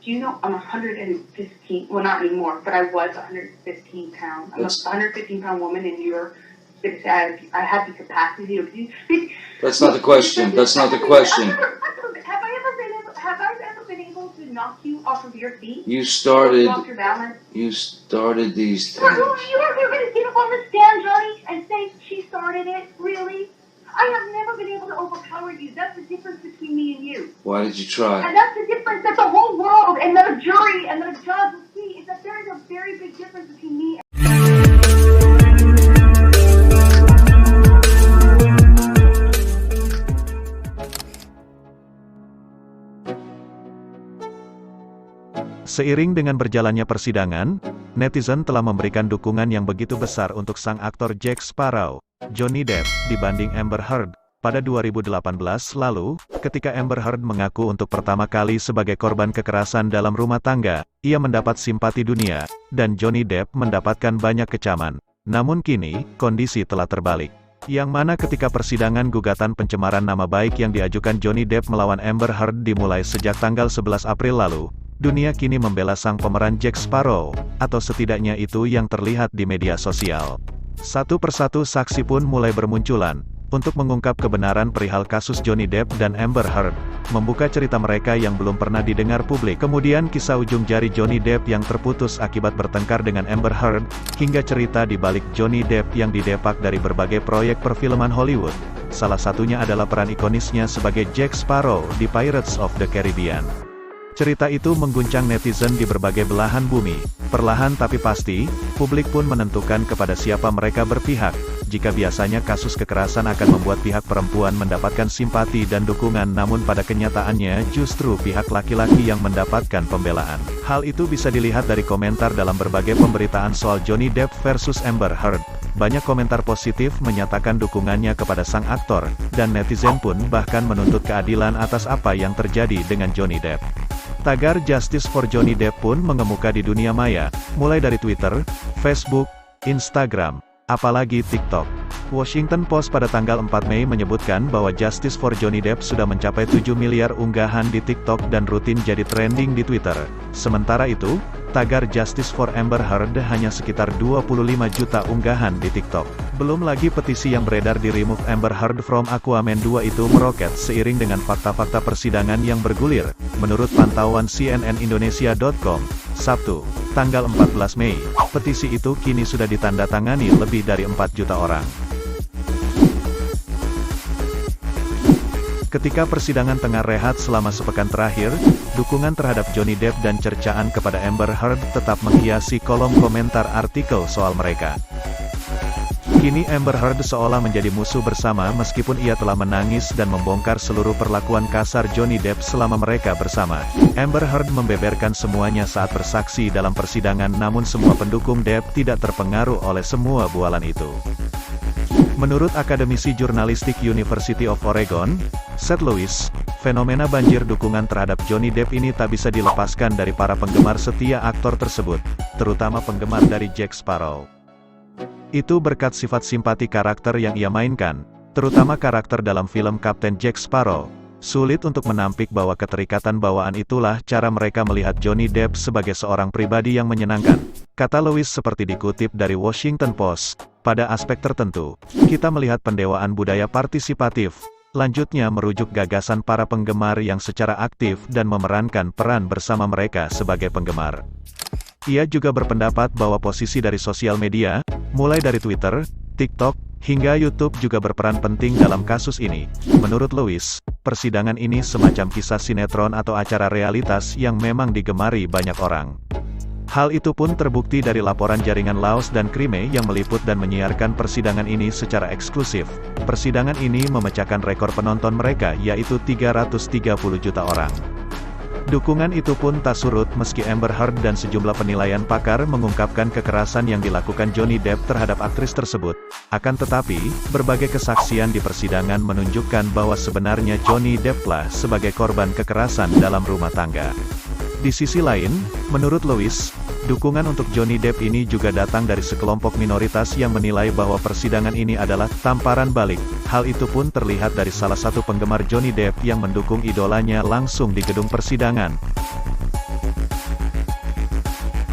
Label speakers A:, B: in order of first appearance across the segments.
A: do you know I'm 115, well, not anymore, but I was 115 pounds. I'm a 115-pound woman, and you're going to say I have the capacity of you.
B: That's not the question. That's not the question.
A: Have I ever been able to knock you off of your feet?
B: You started these things.
A: You're going to get up on the stand, Johnny, and say she started it? Really? I have never been able to overpower you. That's the difference between me and you.
B: Why did you try?
A: And that's the difference that the whole world and the jury and the judge will see, is that there is a very big difference between me and
C: Seiring dengan berjalannya persidangan, netizen telah memberikan dukungan yang begitu besar untuk sang aktor Jack Sparrow, Johnny Depp, dibanding Amber Heard. Pada 2018 lalu, ketika Amber Heard mengaku untuk pertama kali sebagai korban kekerasan dalam rumah tangga, ia mendapat simpati dunia, dan Johnny Depp mendapatkan banyak kecaman. Namun kini, kondisi telah terbalik. Yang mana ketika persidangan gugatan pencemaran nama baik yang diajukan Johnny Depp melawan Amber Heard dimulai sejak tanggal 11 April lalu, dunia kini membela sang pemeran Jack Sparrow, atau setidaknya itu yang terlihat di media sosial. Satu persatu saksi pun mulai bermunculan, untuk mengungkap kebenaran perihal kasus Johnny Depp dan Amber Heard, membuka cerita mereka yang belum pernah didengar publik. Kemudian kisah ujung jari Johnny Depp yang terputus akibat bertengkar dengan Amber Heard, hingga cerita di balik Johnny Depp yang didepak dari berbagai proyek perfilman Hollywood. Salah satunya adalah peran ikonisnya sebagai Jack Sparrow di Pirates of the Caribbean. Cerita itu mengguncang netizen di berbagai belahan bumi. Perlahan tapi pasti, publik pun menentukan kepada siapa mereka berpihak. Jika biasanya kasus kekerasan akan membuat pihak perempuan mendapatkan simpati dan dukungan, namun pada kenyataannya justru pihak laki-laki yang mendapatkan pembelaan. Hal itu bisa dilihat dari komentar dalam berbagai pemberitaan soal Johnny Depp versus Amber Heard. Banyak komentar positif menyatakan dukungannya kepada sang aktor, dan netizen pun bahkan menuntut keadilan atas apa yang terjadi dengan Johnny Depp. Tagar Justice for Johnny Depp pun mengemuka di dunia maya, mulai dari Twitter, Facebook, Instagram, apalagi TikTok. Washington Post pada tanggal 4 Mei menyebutkan bahwa Justice for Johnny Depp sudah mencapai 7 miliar unggahan di TikTok dan rutin jadi trending di Twitter. Sementara itu, tagar Justice for Amber Heard hanya sekitar 25 juta unggahan di TikTok. Belum lagi petisi yang beredar di Remove Amber Heard from Aquaman 2 itu meroket seiring dengan fakta-fakta persidangan yang bergulir. Menurut pantauan CNNindonesia.com, Sabtu, tanggal 14 Mei, petisi itu kini sudah ditandatangani lebih dari 4 juta orang. Ketika persidangan tengah rehat selama sepekan terakhir, dukungan terhadap Johnny Depp dan cercaan kepada Amber Heard tetap menghiasi kolom komentar artikel soal mereka. Kini Amber Heard seolah menjadi musuh bersama meskipun ia telah menangis dan membongkar seluruh perlakuan kasar Johnny Depp selama mereka bersama. Amber Heard membeberkan semuanya saat bersaksi dalam persidangan, namun semua pendukung Depp tidak terpengaruh oleh semua bualan itu. Menurut akademisi jurnalistik University of Oregon, Seth Lewis, fenomena banjir dukungan terhadap Johnny Depp ini tak bisa dilepaskan dari para penggemar setia aktor tersebut, terutama penggemar dari Jack Sparrow. Itu berkat sifat simpati karakter yang ia mainkan, terutama karakter dalam film Kapten Jack Sparrow. Sulit untuk menampik bahwa keterikatan bawaan itulah cara mereka melihat Johnny Depp sebagai seorang pribadi yang menyenangkan. Kata Lewis seperti dikutip dari Washington Post, pada aspek tertentu, kita melihat pendewaan budaya partisipatif. Lanjutnya merujuk gagasan para penggemar yang secara aktif dan memerankan peran bersama mereka sebagai penggemar. Ia juga berpendapat bahwa posisi dari sosial media, mulai dari Twitter, TikTok, hingga YouTube juga berperan penting dalam kasus ini. Menurut Lewis, persidangan ini semacam kisah sinetron atau acara realitas yang memang digemari banyak orang. Hal itu pun terbukti dari laporan jaringan Laos dan Crime yang meliput dan menyiarkan persidangan ini secara eksklusif. Persidangan ini memecahkan rekor penonton mereka, yaitu 330 juta orang. Dukungan itu pun tak surut meski Amber Heard dan sejumlah penilaian pakar mengungkapkan kekerasan yang dilakukan Johnny Depp terhadap aktris tersebut. Akan tetapi, berbagai kesaksian di persidangan menunjukkan bahwa sebenarnya Johnny Depplah sebagai korban kekerasan dalam rumah tangga. Di sisi lain, menurut Lewis, dukungan untuk Johnny Depp ini juga datang dari sekelompok minoritas yang menilai bahwa persidangan ini adalah tamparan balik. Hal itu pun terlihat dari salah satu penggemar Johnny Depp yang mendukung idolanya langsung di gedung persidangan.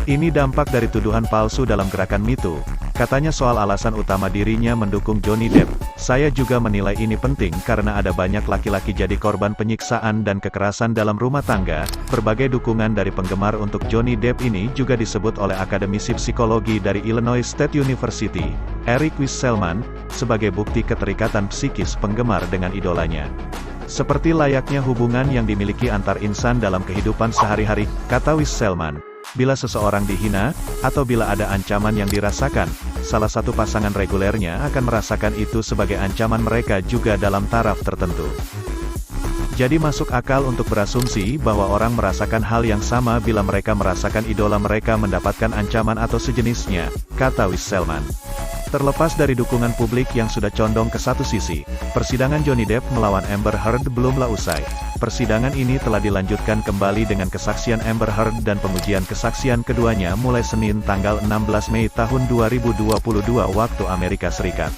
C: Ini dampak dari tuduhan palsu dalam gerakan Me Too. Katanya soal alasan utama dirinya mendukung Johnny Depp. Saya juga menilai ini penting karena ada banyak laki-laki jadi korban penyiksaan dan kekerasan dalam rumah tangga. Berbagai dukungan dari penggemar untuk Johnny Depp ini juga disebut oleh akademisi psikologi dari Illinois State University, Eric Wieselman, sebagai bukti keterikatan psikis penggemar dengan idolanya. Seperti layaknya hubungan yang dimiliki antar insan dalam kehidupan sehari-hari, kata Wieselman. Bila seseorang dihina, atau bila ada ancaman yang dirasakan, salah satu pasangan regulernya akan merasakan itu sebagai ancaman mereka juga dalam taraf tertentu. Jadi masuk akal untuk berasumsi bahwa orang merasakan hal yang sama bila mereka merasakan idola mereka mendapatkan ancaman atau sejenisnya, kata Wieselman. Terlepas dari dukungan publik yang sudah condong ke satu sisi, persidangan Johnny Depp melawan Amber Heard belumlah usai. Persidangan ini telah dilanjutkan kembali dengan kesaksian Amber Heard dan pengujian kesaksian keduanya mulai Senin tanggal 16 Mei tahun 2022 waktu Amerika Serikat.